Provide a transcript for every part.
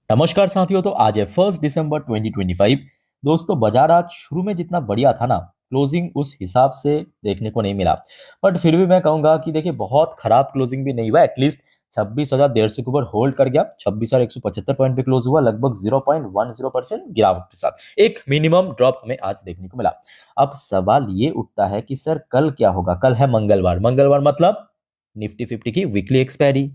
नमस्कार साथियों। तो आज है 1 दिसंबर 2025। दोस्तों, बाजार आज शुरू में जितना बढ़िया था ना, क्लोजिंग उस हिसाब से देखने को नहीं मिला। बट फिर भी मैं कहूंगा कि देखिए, बहुत खराब क्लोजिंग भी नहीं हुआ। एटलीस्ट 26,150 के ऊपर होल्ड कर गया। 26,175 पॉइंट पे क्लोज हुआ, लगभग 0.10% गिरावट के साथ एक मिनिमम ड्रॉप हमें आज देखने को मिला। अब सवाल ये उठता है कि सर कल क्या होगा। कल है मंगलवार। मंगलवार मतलब निफ्टी 50 की वीकली एक्सपायरी।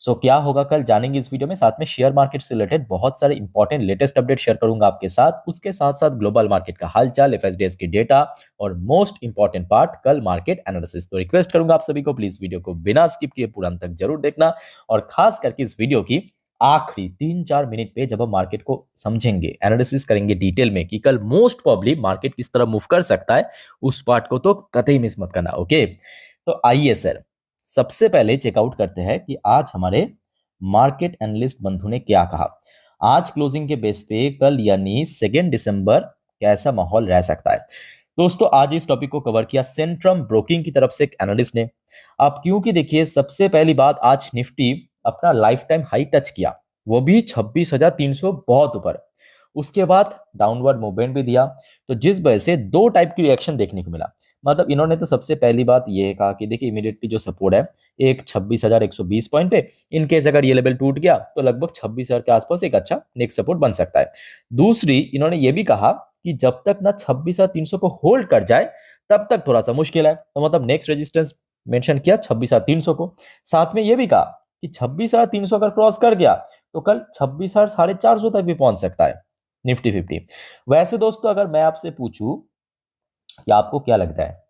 क्या होगा कल, जानेंगे इस वीडियो में। साथ में शेयर मार्केट से रिलेटेड बहुत सारे इंपॉर्टेंट लेटेस्ट अपडेट शेयर करूंगा आपके साथ। उसके साथ साथ ग्लोबल मार्केट का हालचाल, एफएसडीएस की डेटा और मोस्ट इंपॉर्टेंट पार्ट कल मार्केट एनालिसिस। तो रिक्वेस्ट करूंगा आप सभी को, प्लीज वीडियो को बिना स्किप किए पूरा अंत तक जरूर देखना। और खास करके इस वीडियो की आखिरी 3-4 मिनट पे जब हम मार्केट को समझेंगे, एनालिसिस करेंगे डिटेल में कि कल मोस्ट प्रॉब्ली मार्केट किस तरह मूव कर सकता है, उस पार्ट को तो कतई मिस मत करना। ओके, तो आइए सर, सबसे पहले चेकआउट करते हैं कि आज हमारे मार्केट एनालिस्ट बंधु ने क्या कहा। आज क्लोजिंग के बेस पे कल यानी 2 दिसंबर कैसा माहौल रह सकता है। दोस्तों, आज इस टॉपिक को कवर किया सेंट्रम ब्रोकिंग की तरफ से एक एनालिस्ट ने। अब क्योंकि देखिए, सबसे पहली बात, आज निफ्टी अपना लाइफ टाइम हाई टच किया, वो भी 26,300 बहुत ऊपर। उसके बाद डाउनवर्ड मूवमेंट भी दिया। तो जिस वजह से दो टाइप की रिएक्शन देखने को मिला। मतलब इन्होंने तो सबसे पहली बात यह कहा कि देखिए, इमीडिएटली जो सपोर्ट है एक 26,120 पॉइंट पे, इन केस अगर ये लेवल टूट गया तो लगभग 26,000 के आसपास एक अच्छा नेक्स्ट सपोर्ट बन सकता है। दूसरी, इन्होंने ये भी कहा कि जब तक ना 26,300 को होल्ड कर जाए तब तक थोड़ा सा मुश्किल है। तो मतलब नेक्स्ट रेजिस्टेंस मेंशन किया 26,300 को। साथ में ये भी कहा कि 26,300 अगर क्रॉस कर गया तो कल 26,450 तक भी पहुंच सकता है निफ्टी 50। वैसे दोस्तों, अगर मैं आपसे पूछूं कि आपको क्या लगता है,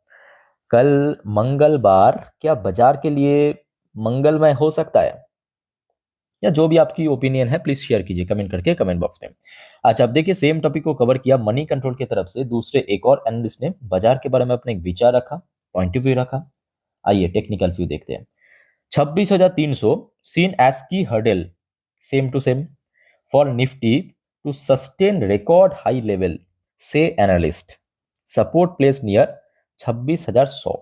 कल मंगलवार क्या बाजार के लिए मंगलमय हो सकता है? या जो भी आपकी ओपिनियन है प्लीज शेयर कीजिए कमेंट करके, कमेंट बॉक्स में। अच्छा, अब देखिए, सेम टॉपिक को कवर किया मनी कंट्रोल की तरफ से दूसरे एक और एनालिस्ट ने बाजार के बारे में अपने एक विचार रखा, पॉइंट ऑफ व्यू रखा। आइए टेक्निकल व्यू देखते हैं। 26,300 seen as key hurdle, same to same for Nifty to sustain record high level, say analyst. Support place near 26,100।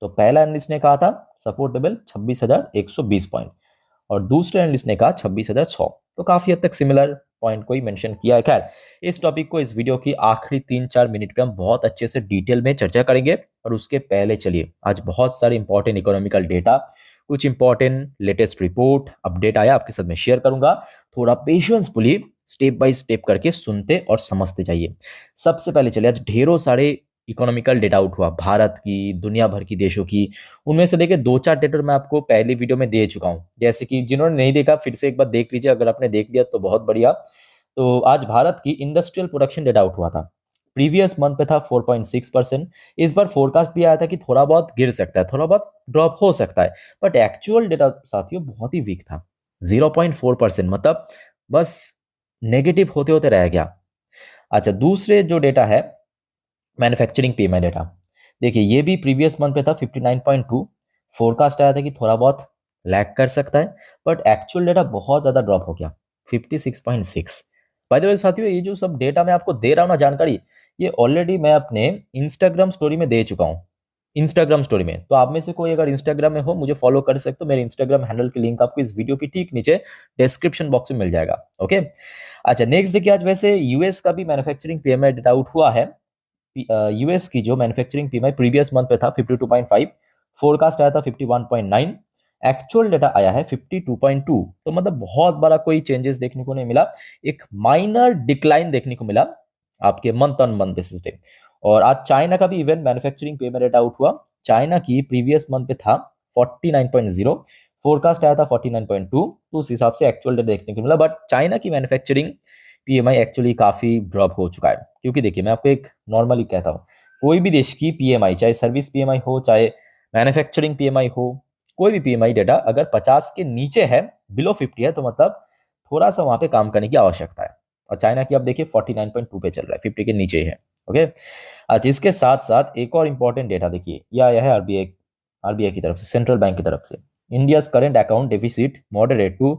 तो पहला एनालिस्ट ने कहा था सपोर्ट लेवल 26,120 पॉइंट, और दूसरे एनालिस्ट ने कहा 26,100। तो काफी हद तक सिमिलर पॉइंट को ही मेंशन किया है। खैर, इस टॉपिक को इस वीडियो की आखिरी 3-4 मिनट पे हम बहुत अच्छे से डिटेल में चर्चा करेंगे। और उसके पहले चलिए, आज बहुत सारे इंपॉर्टेंट इकोनॉमिकल डेटा, कुछ इंपॉर्टेंट लेटेस्ट रिपोर्ट अपडेट आया, आपके साथ में शेयर करूंगा। थोड़ा पेशेंसफुली स्टेप बाय स्टेप करके सुनते और समझते जाइए। सबसे पहले चलिए, आज ढेरों सारे इकोनॉमिकल डेटा आउट हुआ, भारत की, दुनिया भर की देशों की। उनमें से देखिए 2-4 डेटा मैं आपको पहली वीडियो में दे चुका हूं। जैसे कि जिन्होंने नहीं देखा फिर से एक बार देख लीजिए, अगर आपने देख लिया तो बहुत बढ़िया। तो आज भारत की इंडस्ट्रियल प्रोडक्शन डेटा आउट हुआ था। प्रीवियस मंथ पे था 4.6%। इस बार फोरकास्ट भी आया था कि थोड़ा बहुत गिर सकता है, थोड़ा बहुत ड्रॉप हो सकता है। बट एक्चुअल डेटा साथियों बहुत ही वीक था, 0.4%। मतलब बस नेगेटिव होते होते रह गया। अच्छा, दूसरे जो डेटा है मैन्युफैक्चरिंग पीएमआई डेटा, देखिए ये भी प्रीवियस मंथ पे था 59.2। फोरकास्ट आया था कि थोड़ा बहुत लैग कर सकता है, बट एक्चुअल डेटा बहुत ज्यादा ड्रॉप हो गया, 56.6। बाय द वे साथियों, ये जो सब डेटा मैं आपको दे रहा हूँ ना जानकारी, ये ऑलरेडी मैं अपने इंस्टाग्राम स्टोरी में दे चुका हूँ। इंस्टाग्राम स्टोरी में, तो आप में से कोई अगर इंस्टाग्राम में हो मुझे फॉलो कर सकते हो। मेरे इंस्टाग्राम हैंडल की लिंक आपको इस वीडियो की ठीक नीचे डिस्क्रिप्शन बॉक्स में मिल जाएगा। ओके। अच्छा, नेक्स्ट देखिए, आज वैसे यूएस का भी मैन्युफैक्चरिंग पीएमआई डेटा आउट हुआ है। यूएस की जो मैन्युफैक्चरिंग पीएमआई प्रीवियस मंथ पे था 52.5, फोरकास्ट आया था 51.9, एक्चुअल डेटा आया है 52.2। तो मतलब बहुत बड़ा कोई चेंजेस देखने को नहीं मिला, एक माइनर डिक्लाइन देखने को मिला आपके मंथ ऑन मंथ बेसिस पे। और आज चाइना का भी even manufacturing PMI data out हुआ। चाइना की प्रीवियस मंथ पे था 49.0, फोरकास्ट आया था 49.2। तो उस हिसाब से एक्चुअल डेटा देखने को मिला। बट चाइना की मैन्युफैक्चरिंग पीएमआई एक्चुअली काफी ड्रॉप हो चुका है। क्योंकि देखिए, मैं आपको एक नॉर्मली कहता हूँ, कोई भी देश की पीएमआई, चाहे सर्विस पीएमआई हो चाहे मैन्युफैक्चरिंग पीएमआई हो, कोई भी पीएमआई डेटा अगर 50 के नीचे है, बिलो 50 है, तो मतलब थोड़ा सा वहां पे काम करने की आवश्यकता है। और चाइना की आप देखिए 49.2 पे चल रहा है, 50 के नीचे ही है। ओके। अच्छा, इसके साथ साथ एक और इंपॉर्टेंट डेटा देखिए, यह आया है आरबीआई, आरबीआई की तरफ से, सेंट्रल बैंक की तरफ से। India's current account deficit moderate to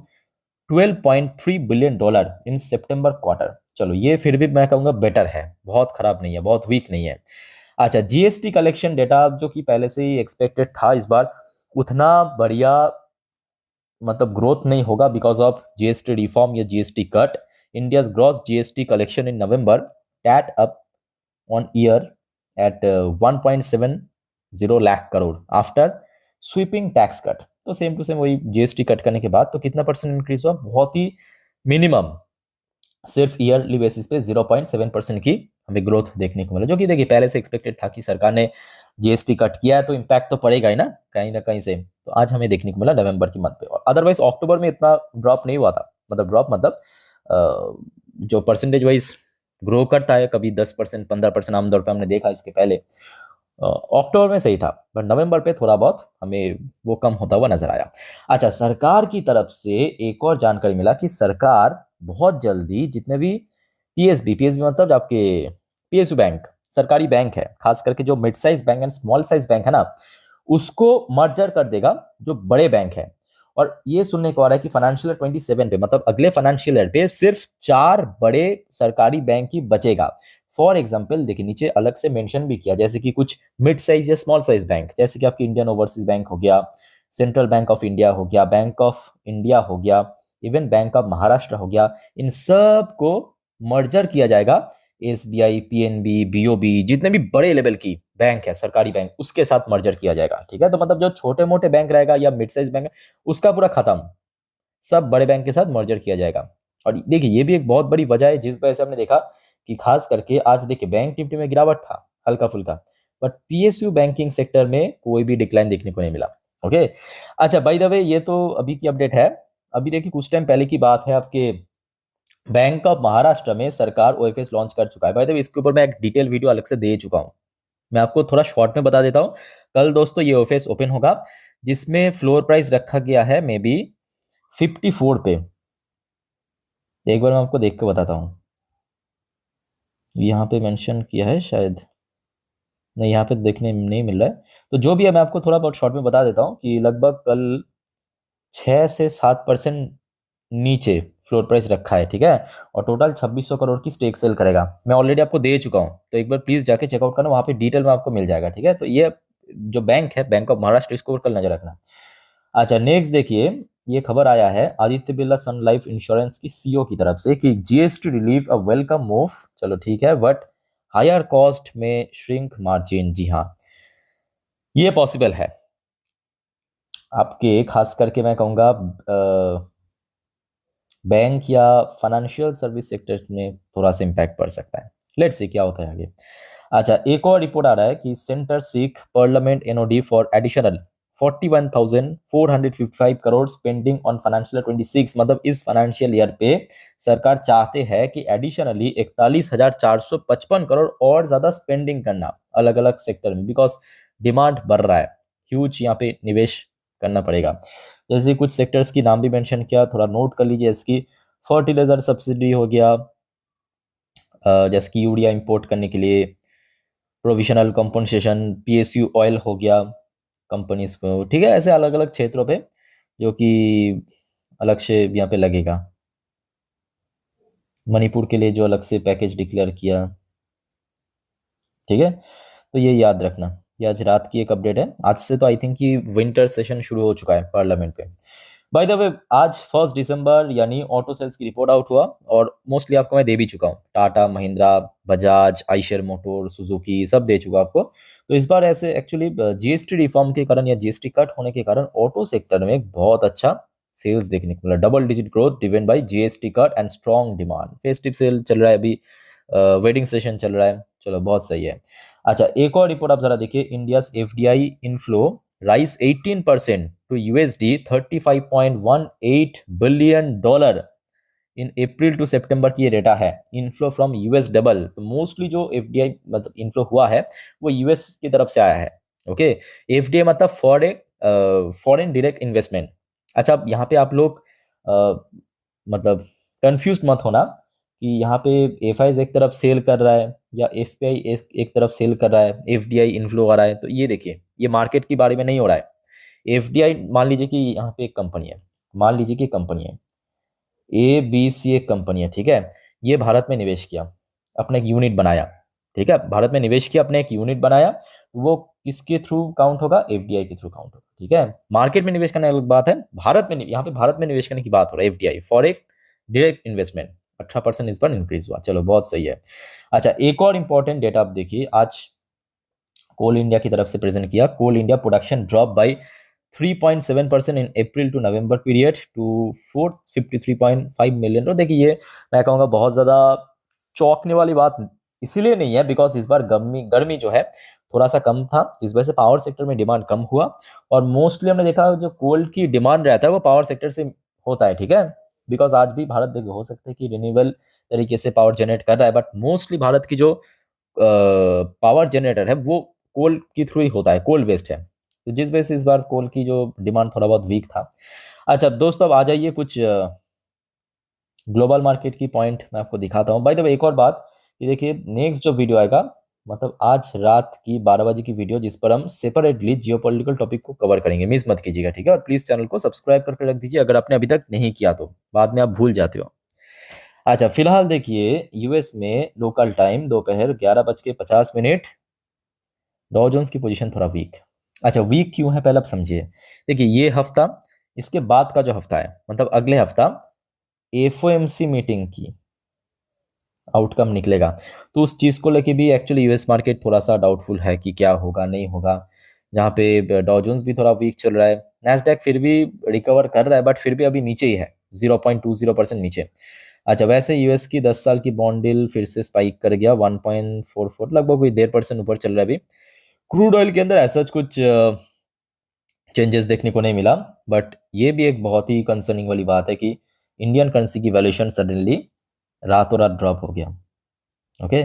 $12.3 billion in September quarter. चलो, ये फिर भी मैं कहूंगा बेटर है, बहुत खराब नहीं है, बहुत वीक नहीं है। अच्छा, जीएसटी कलेक्शन डेटा जो कि पहले से ही एक्सपेक्टेड था, इस बार उतना बढ़िया मतलब ग्रोथ नहीं होगा बिकॉज ऑफ जीएसटी रिफॉर्म या GST cut. India's gross GST collection in November tad up on year at 1.70 lakh crore after sweeping tax cut. तो सेम टू सेम वही जीएसटी कट करने के बाद तो कितना परसेंट इंक्रीज हुआ, बहुत ही मिनिमम, सिर्फ ईयरली बेसिस पे 0.7% की हमें ग्रोथ देखने को मिला, जो कि देखिए पहले से एक्सपेक्टेड था कि सरकार ने जीएसटी कट किया है तो इम्पैक्ट तो पड़ेगा ही ना कहीं से। तो आज हमें देखने को मिला नवंबर की मंथ पे, और अदरवाइज अक्टूबर में इतना ड्रॉप नहीं हुआ था। मतलब ड्रॉप मतलब जो परसेंटेज वाइज ग्रो करता है, कभी 10% 15% आमतौर पर हमने देखा इसके पहले, अक्टूबर में सही था, बट नवंबर पे थोड़ा बहुत हमें वो कम होता हुआ नजर आया। अच्छा, सरकार की तरफ से एक और जानकारी मिला कि सरकार बहुत जल्दी जितने भी पीएसबी मतलब आपके पीएसयू बैंक, सरकारी बैंक है, खास करके जो mid size bank and small size bank है ना, उसको मर्जर कर देगा जो बड़े बैंक है। और ये सुनने को आ रहा है कि फाइनेंशियल ईयर 27 पे, मतलब अगले फाइनेंशियल ईयर पे सिर्फ 4 बड़े सरकारी बैंक ही बचेगा। फॉर एग्जाम्पल देखिए नीचे अलग से मेंशन भी किया, जैसे कि कुछ मिड साइज या स्मॉल साइज बैंक, जैसे कि आपकी इंडियन ओवरसीज बैंक हो गया, सेंट्रल बैंक ऑफ इंडिया हो गया, बैंक ऑफ इंडिया हो गया, इवन बैंक ऑफ महाराष्ट्र हो गया, इन सब को मर्जर किया जाएगा। एसबीआई, पीएनबी, बीओबी, जितने भी बड़े लेवल की बैंक है सरकारी बैंक, उसके साथ मर्जर किया जाएगा। ठीक है, तो मतलब जो छोटे मोटे बैंक रहेगा या मिड साइज बैंक है उसका पूरा खत्म, सब बड़े बैंक के साथ मर्जर किया जाएगा। और देखिए ये भी एक बहुत बड़ी वजह है जिस वजह से हमने देखा कि खास करके आज देखिए बैंक निफ्टी में गिरावट था हल्का फुल्का, बट पीएसयू बैंकिंग सेक्टर में कोई भी डिक्लाइन देखने को नहीं मिला। ओके, अच्छा बाय द वे ये तो अभी की अपडेट है। अभी देखिए कुछ टाइम पहले की बात है, आपके बैंक ऑफ महाराष्ट्र में सरकार ओएफएस लॉन्च कर चुका है। बाय द वे इसके ऊपर मैं एक डिटेल वीडियो अलग से दे चुका हूँ, मैं आपको थोड़ा शॉर्ट में बता देता हूँ। कल दोस्तों ये ओएफएस ओपन होगा, जिसमें फ्लोर प्राइस रखा गया है मे बी 54 पे। एक बार मैं आपको देख के बताता हूँ, यहाँ पे मेंशन किया है शायद, नहीं यहाँ पे देखने नहीं मिल रहा है। तो जो भी है मैं आपको थोड़ा बहुत शॉर्ट में बता देता हूँ कि लगभग कल 6 से 7% नीचे फ्लोर प्राइस रखा है। ठीक है, और टोटल 2600 करोड़ की स्टेक सेल करेगा। मैं ऑलरेडी आपको दे चुका हूँ, तो एक बार प्लीज जाके चेकआउट करना, वहाँ पे डिटेल में आपको मिल जाएगा। ठीक है, तो ये जो बैंक है बैंक ऑफ महाराष्ट्र, इसको कल नजर रखना। अच्छा नेक्स्ट देखिए, ये खबर आया है आदित्य बिरला सन लाइफ इंश्योरेंस की सीईओ की तरफ से कि जीएसटी रिलीफ अ वेलकम मूव। चलो ठीक है, बट हायर कॉस्ट में श्रिंक मार्जिन। जी हाँ, ये पॉसिबल है आपके, खास करके मैं कहूँगा बैंक या फाइनेंशियल सर्विस सेक्टर में थोड़ा सा इम्पैक्ट पड़ सकता है। लेट्स सी क्या होता है आगे। अच्छा एक और रिपोर्ट आ रहा है कि centre seek parliament NOD for additional 41,455 crore spending on financial 26। मतलब इस फाइनेंशियल ईयर पे सरकार चाहते हैं कि एडिशनली 41,455 करोड़ और ज्यादा स्पेंडिंग करना अलग अलग सेक्टर में, बिकॉज डिमांड बढ़ रहा है, ह्यूज यहाँ पे निवेश करना पड़ेगा। जैसे कुछ सेक्टर्स की नाम भी मेंशन किया, थोड़ा नोट कर लीजिए। इसकी फर्टिलाइजर सब्सिडी हो गया, जैसे कि यूरिया इंपोर्ट करने के लिए प्रोविजनल कंपनसेशन, पीएसयू ऑयल हो गया कंपनीज को। ठीक है, ऐसे अलग अलग क्षेत्रों पे जो कि अलग से यहाँ पे लगेगा। मणिपुर के लिए जो अलग से पैकेज डिक्लेयर किया। ठीक है, तो ये याद रखना। ये आज रात की एक अपडेट है, आज से तो आई थिंक कि विंटर सेशन शुरू हो चुका है पार्लियामेंट पे। बाय द वे आज 1 दिसंबर यानी ऑटो सेल्स की रिपोर्ट आउट हुआ, और मोस्टली आपको मैं दे भी चुका हूँ। टाटा, महिंद्रा, बजाज, आइशर मोटर, सुजुकी सब दे चुका आपको। तो इस बार ऐसे एक्चुअली जीएसटी रिफॉर्म के कारण या जीएसटी कट होने के कारण ऑटो सेक्टर में एक बहुत अच्छा सेल्स देखने को मिला। Double digit growth driven by GST cut and strong demand. Festive cell चल रहा है अभी, वेडिंग सेशन चल रहा है, चलो बहुत सही है। अच्छा एक और रिपोर्ट आप जरा देखिए, India FDI inflow rise 18% to USD 35.18 billion in April to September की ये डेटा है। इनफ्लो फ्रॉम यूएस डबल, तो मोस्टली जो एफडीआई मतलब इनफ्लो हुआ है वो यूएस की तरफ से आया है। ओके, एफडीआई मतलब फॉरेन डायरेक्ट इन्वेस्टमेंट। अच्छा अब यहाँ पे आप लोग मतलब कंफ्यूज मत होना कि यहाँ पे एफआई एक तरफ सेल कर रहा है या एफपीआई एक तरफ सेल कर रहा है, एफडीआई इनफ्लो आ रहा है। तो ये देखिए ये मार्केट के बारे में नहीं हो रहा है। एफडीआई मान लीजिए कि यहाँ पे एक कंपनी है, मान लीजिए कि कंपनी है ए बी सी, एक कंपनी है। ठीक है, ये भारत में निवेश किया, अपने एक यूनिट बनाया। ठीक है, भारत में निवेश किया, अपने एक यूनिट बनाया, वो किसके थ्रू काउंट होगा? एफडीआई के थ्रू काउंट होगा, ठीक है। मार्केट में निवेश करने की बात है, भारत में यहाँ पे भारत में निवेश करने की बात हो रहा है, एफडीआई फॉरेन डायरेक्ट इन्वेस्टमेंट 18% इस पर इंक्रीज हुआ, चलो बहुत सही है। अच्छा, एक और इंपॉर्टेंट डेटा आप देखिए, आज कोल इंडिया की तरफ से प्रेजेंट किया, Coal India production drop by 3.7% in April to November period to 453.5 million. तो देखिए ये मैं कहूँगा बहुत ज़्यादा चौंकने वाली बात इसीलिए नहीं है, बिकॉज इस बार गर्मी गर्मी जो है थोड़ा सा कम था, जिस वजह से पावर सेक्टर में डिमांड कम हुआ। और मोस्टली हमने देखा जो कोल की डिमांड रहता है वो पावर सेक्टर से होता है, ठीक है। बिकॉज आज भी भारत देखिए हो सकता है कि रिन्यूएबल तरीके से पावर जनरेट कर रहा है, बट मोस्टली भारत की जो पावर जनरेटर है वो कोल के थ्रू ही होता है, कोल बेस्ड है। तो जिस वजह से इस बार कोल की जो डिमांड थोड़ा बहुत वीक था। अच्छा दोस्तों, अब आ जाइए कुछ ग्लोबल मार्केट की पॉइंट मैं आपको दिखाता हूँ। बाय द वे एक और बात कि देखिए नेक्स्ट जो वीडियो आएगा, मतलब आज रात की 12 बजे की वीडियो, जिस पर हम सेपरेटली जियोपॉलिटिकल टॉपिक को कवर करेंगे, मिस मत कीजिएगा, ठीक है। और प्लीज चैनल को सब्सक्राइब करके रख दीजिए अगर आपने अभी तक नहीं किया तो, बाद में आप भूल जाते हो। अच्छा, फिलहाल देखिए यूएस में लोकल टाइम दोपहर 11:50 डॉ जोन्स की पोजीशन थोड़ा वीक। अच्छा, वीक क्यों है पहले आप समझिए। देखिए ये हफ्ता, इसके बाद का जो हफ्ता है, मतलब अगले हफ्ता एफओएमसी मीटिंग की आउटकम निकलेगा, तो उस चीज़ को लेके भी एक्चुअली यूएस मार्केट थोड़ा सा डाउटफुल है कि क्या होगा नहीं होगा। जहाँ पे डॉ जोन्स भी थोड़ा वीक चल रहा है, नैस्डैक फिर भी रिकवर कर रहा है, बट फिर भी अभी नीचे ही है, 0.20% नीचे। अच्छा, वैसे यूएस की 10 साल की बॉन्ड डील फिर से स्पाइक कर गया, 1.44, लगभग कोई 1.5% ऊपर चल रहा है अभी। क्रूड ऑयल के अंदर ऐसा कुछ चेंजेस देखने को नहीं मिला, बट ये भी एक बहुत ही कंसर्निंग वाली बात है कि इंडियन करेंसी की वैल्यूएशन सडनली रातों रात ड्रॉप हो गया। ओके,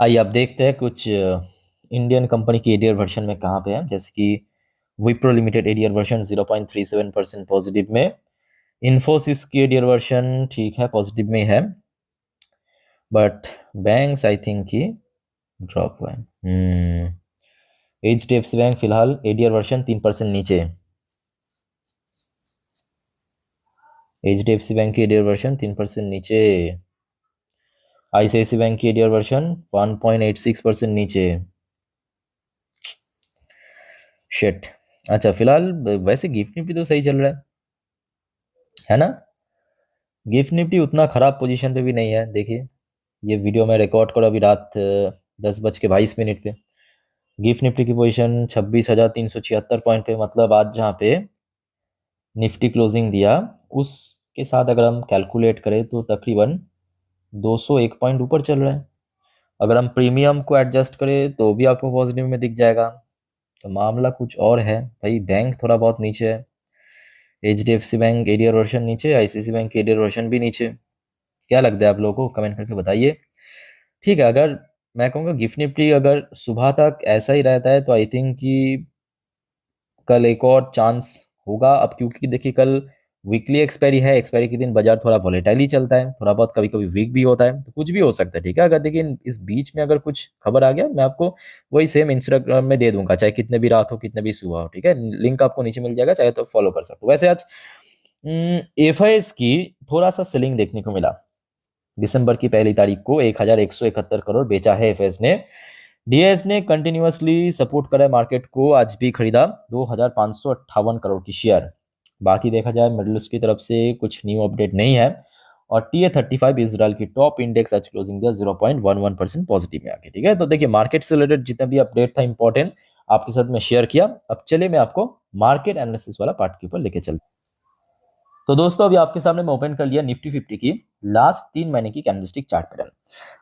आइए अब देखते हैं कुछ इंडियन कंपनी की एडीआर वर्जन में कहाँ पे है। जैसे कि Wipro limited ADR version 0.37% positive में, इन्फोसिस की एडीआर वर्जन ठीक है पॉजिटिव में है, बट बैंक्स आई थिंक की ड्रॉप हुआ है। एचडीएफसी बैंक फिलहाल एडीआर वर्जन 3% नीचे, एचडीएफसी बैंक की एडीआर वर्जन 3% नीचे, आईसीआईसी बैंक की एडीआर वर्जन 1.86% नीचे, शिट। अच्छा, फिलहाल वैसे गिफ्ट निफ्टी तो सही चल रहा है ना। गिफ्ट निफ्टी उतना खराब पोजीशन पे भी नहीं है। देखिए ये वीडियो मैं रिकॉर्ड करा अभी रात 10:22 पे, गिफ्ट निफ्टी की पोजीशन 26,376 पॉइंट पे, मतलब आज जहाँ पे निफ्टी क्लोजिंग दिया उसके साथ अगर हम कैलकुलेट करें तो तकरीबन 201 पॉइंट ऊपर चल रहा है। अगर हम प्रीमियम को एडजस्ट करें तो भी आपको पॉजिटिव में दिख जाएगा। तो मामला कुछ और है भाई, बैंक थोड़ा बहुत नीचे है, एचडीएफसी बैंक एडीआर वर्जन नीचे, आईसीआईसी बैंक एडीआर वर्जन भी नीचे। क्या लगता है आप लोगों को, कमेंट करके बताइए। ठीक है, अगर मैं कहूँगा गिफ्ट निफ्टी अगर सुबह तक ऐसा ही रहता है तो आई थिंक कि कल एक और चांस होगा। अब क्योंकि देखिए कल वीकली एक्सपायरी है, एक्सपायरी के दिन बाजार थोड़ा वॉलेटाइल ही चलता है, थोड़ा बहुत कभी कभी वीक भी होता है, तो कुछ भी हो सकता है, ठीक है। अगर देखिए इस बीच में अगर कुछ खबर आ गया मैं आपको वही सेम इंस्टाग्राम में दे दूंगा, चाहे कितने भी रात हो कितने भी सुबह हो, ठीक है। लिंक आपको नीचे मिल जाएगा, चाहे तो फॉलो कर सकते हो। वैसे आज एफआईएस की थोड़ा सा सेलिंग देखने को मिला। दिसंबर की पहली तारीख को 1,171 करोड़ बेचा है एफएस ने। डीएस ने कंटिन्यूअसली सपोर्ट करा है मार्केट को, आज भी खरीदा 2,558 करोड़ की शेयर। बाकी देखा जाए मिडिल ईस्ट की तरफ से कुछ न्यू अपडेट नहीं है। और TA35 इजराइल की टॉप इंडेक्स आज क्लोजिंग दिया 0.11% पॉजिटिव में आके, ठीक है। तो देखिए मार्केट से रिलेटेड जितना भी अपडेट था इंपॉर्टेंट आपके साथ में शेयर किया। अब चलिए मैं आपको मार्केट एनालिसिस वाला पार्ट के ऊपर लेके चलता हूं। तो दोस्तों अभी आपके सामने मैं ओपन कर लिया निफ्टी 50 की लास्ट 3 महीने की कैंडलस्टिक चार्ट पैटर्न।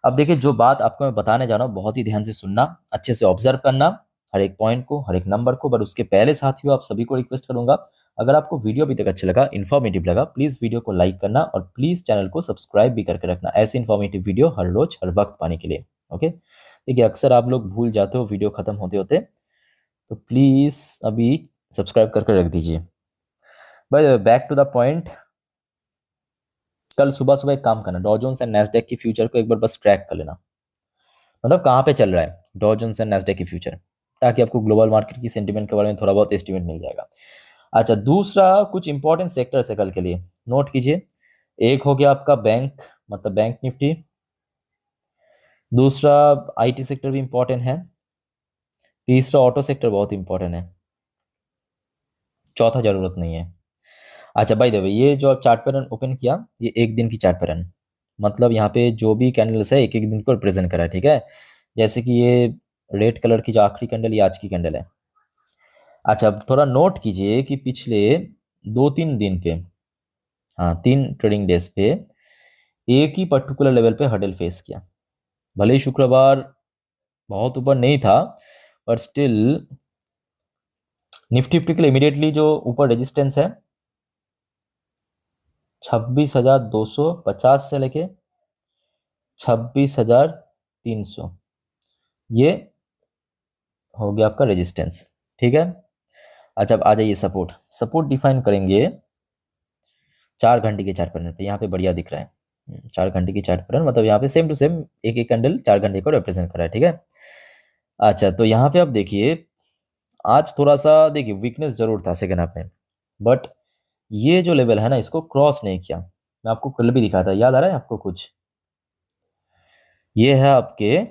अब देखिए जो बात आपको मैं बताने जा रहा हूँ बहुत ही ध्यान से सुनना, अच्छे से ऑब्जर्व करना हर एक पॉइंट को, हर एक नंबर को। बट उसके पहले साथियों आप सभी को रिक्वेस्ट करूंगा, अगर आपको वीडियो अभी तक अच्छा लगा, इन्फॉर्मेटिव लगा, प्लीज वीडियो को लाइक करना और प्लीज चैनल को सब्सक्राइब भी करके रखना ऐसे इन्फॉर्मेटिव वीडियो हर रोज हर वक्त पाने के लिए। ओके, देखिए अक्सर आप लोग भूल जाते हो वीडियो खत्म होते होते, तो प्लीज अभी सब्सक्राइब करके रख दीजिए। भाई बैक टू द पॉइंट, कल सुबह सुबह एक काम करना, डॉ जोन्स एंड नैस्डैक की फ्यूचर को एक बार बस ट्रैक कर लेना, मतलब कहाँ पे चल रहा है डॉ जोन्स एंड नैस्डैक की फ्यूचर, ताकि आपको ग्लोबल मार्केट की सेंटीमेंट के बारे में थोड़ा बहुत एस्टिमेट मिल जाएगा। अच्छा, दूसरा कुछ इंपॉर्टेंट सेक्टर्स है कल के लिए, नोट कीजिए। एक हो गया आपका बैंक, मतलब बैंक निफ्टी। दूसरा आईटी सेक्टर भी इंपॉर्टेंट है। तीसरा ऑटो सेक्टर बहुत इंपॉर्टेंट है, चौथा जरूरत नहीं है। अच्छा भाई देखो, ये जो आप चार्ट पैटर्न ओपन किया, ये एक दिन की चार्ट पैटर्न, मतलब यहाँ पे जो भी कैंडल्स है एक एक दिन को रिप्रेजेंट करा है, ठीक है। जैसे कि ये रेड कलर की जो आखिरी कैंडल, ये आज की कैंडल है। अच्छा, अब थोड़ा नोट कीजिए कि पिछले 2-3 दिन पे, हाँ 3 ट्रेडिंग डेज पे एक ही पर्टिकुलर लेवल पे हडल फेस किया। भले ही शुक्रवार बहुत ऊपर नहीं था, पर स्टिल निफ्टी फिफ्टी के लिए इमीडिएटली जो ऊपर रेजिस्टेंस है 26,250 से लेके 26,300, ये हो गया आपका रेजिस्टेंस, ठीक है। अच्छा, अब आ जाइए सपोर्ट। सपोर्ट डिफाइन करेंगे 4 घंटे के चार्ट पैटर्न पे, यहाँ पे बढ़िया दिख रहा है। 4 घंटे की चार्ट पैटर्न, मतलब यहाँ पे सेम टू सेम एक एक कैंडल 4 घंटे को रिप्रेजेंट कर रहा है, ठीक है। अच्छा, तो यहाँ पे आप देखिए, आज थोड़ा सा देखिए वीकनेस जरूर था सेकेंड हाफ में, बट ये जो लेवल है ना, इसको क्रॉस नहीं किया। मैं आपको कल भी दिखा था, याद आ रहा है आपको कुछ? ये है आपके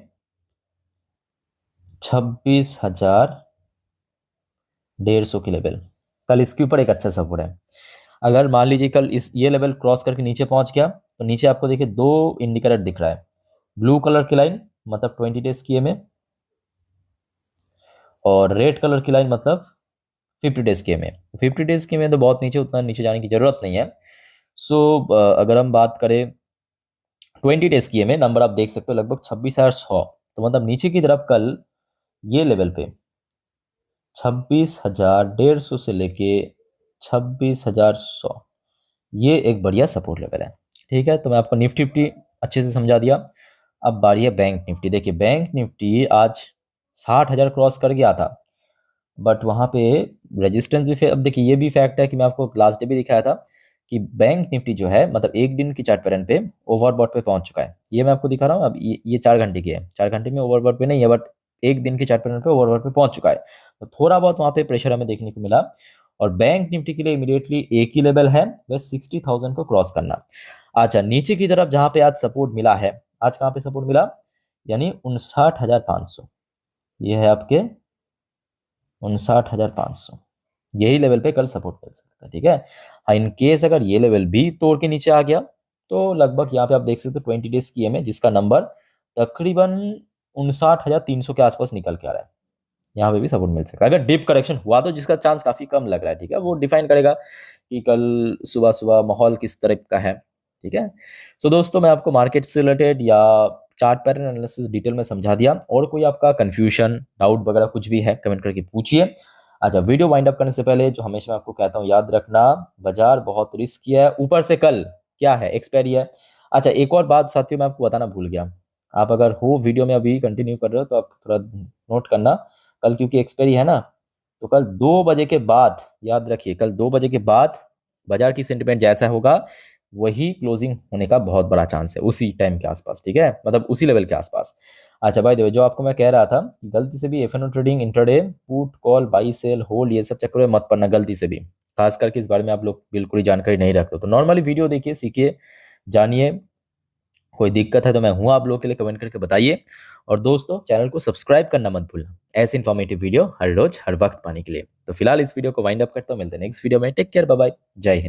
26,150 की लेवल। कल इसके ऊपर एक अच्छा सपोर्ट है। अगर मान लीजिए कल इस ये लेवल क्रॉस करके नीचे पहुंच गया, तो नीचे आपको देखिए दो इंडिकेटर दिख रहा है। ब्लू कलर की लाइन मतलब 20 डेज की में, और रेड कलर की लाइन मतलब 50 डेज के में। 50 डेज के में तो बहुत नीचे, उतना नीचे जाने की जरूरत नहीं है। सो अगर हम बात करें 20 डेज की में, नंबर आप देख सकते हो लगभग 26,100, तो मतलब नीचे की तरफ कल ये लेवल पे 26,150 से लेके 26,100, ये एक बढ़िया सपोर्ट लेवल है, ठीक है। तो मैं आपको निफ्टी फिफ्टी अच्छे से समझा दिया। अब बारी है बैंक निफ्टी। देखिए बैंक निफ्टी आज 60,000 क्रॉस कर गया था, बट वहाँ पे रेजिस्टेंस भी अब देखिए ये भी फैक्ट है कि मैं आपको लास्ट डे भी दिखाया था कि बैंक निफ्टी जो है, मतलब एक दिन की चार्ट पैटर्न पे ओवरबॉट पे पहुंच चुका है। ये मैं आपको दिखा रहा हूँ। अब ये 4 घंटे की है, 4 घंटे में ओवरबॉट पे नहीं है, बट एक दिन की चार्ट पैटर्न पे ओवरबॉट पे पहुंच चुका है। तो थोड़ा बहुत वहाँ पे प्रेशर हमें देखने को मिला, और बैंक निफ्टी के लिए इमीडिएटली एक ही लेवल है, वह 60,000 को क्रॉस करना। अच्छा, नीचे की तरफ जहाँ पे आज सपोर्ट मिला है, आज कहाँ पे सपोर्ट मिला, यानी 59,500, ये है आपके 59,500, यही लेवल पे कल सपोर्ट मिल सकता है, ठीक है। हाँ, इन केस अगर ये लेवल भी तोड़ के नीचे आ गया, तो लगभग यहाँ पे आप देख सकते हो 20 डेज की में, जिसका नंबर तकरीबन 59,300 के आसपास निकल के आ रहा है। यहाँ पे भी सपोर्ट मिल सकता है अगर डीप करेक्शन हुआ तो, जिसका चांस काफी कम लग रहा है, ठीक है। वो डिफाइन करेगा कि कल सुबह सुबह माहौल किस तरह का है, ठीक है। सो दोस्तों, मैं आपको मार्केट से रिलेटेड या चार्ट पैटर्न एनालिसिस डिटेल में समझा दिया। और कोई आपका कंफ्यूजन, डाउट वगैरह कुछ भी है, कमेंट करके पूछिए। अच्छा, वीडियो वाइंड अप करने से पहले जो हमेशा मैं आपको कहता हूँ, याद रखना बाजार बहुत रिस्की है, ऊपर से कल क्या है, एक्सपायरी है। अच्छा, एक और बात साथियों मैं आपको बताना भूल गया। आप अगर हो वीडियो में अभी कंटिन्यू कर रहे हो, तो आप थोड़ा नोट करना, कल क्योंकि एक्सपायरी है ना, तो कल 2 बजे के बाद, याद रखिए कल 2 बजे के बाद बाजार की सेंटिमेंट जैसा होगा, वही क्लोजिंग होने का बहुत बड़ा चांस है, उसी टाइम के आसपास, ठीक है, मतलब उसी लेवल के आसपास। अच्छा भाई देखो, जो आपको मैं कह रहा था कि गलती से भी FnO trading, intraday, put call, buy sell, hold, ये सब चक्कर में मत पड़ना गलती से भी। खास करके इस बारे में आप लोग बिल्कुल ही जानकारी नहीं रखते, तो नॉर्मली वीडियो देखिए, सीखिए, जानिए। कोई दिक्कत है तो मैं हूँ आप लोग के लिए, कमेंट करके बताइए। और दोस्तों, चैनल को सब्सक्राइब करना मत भूलना, ऐसे इन्फॉर्मेटिव वीडियो हर रोज हर वक्त पाने के लिए। तो फिलहाल इस वीडियो को वाइंड अप करता हूँ, मिलते हैं नेक्स्ट वीडियो में। टेक केयर, बाय बाय, जय हिंद।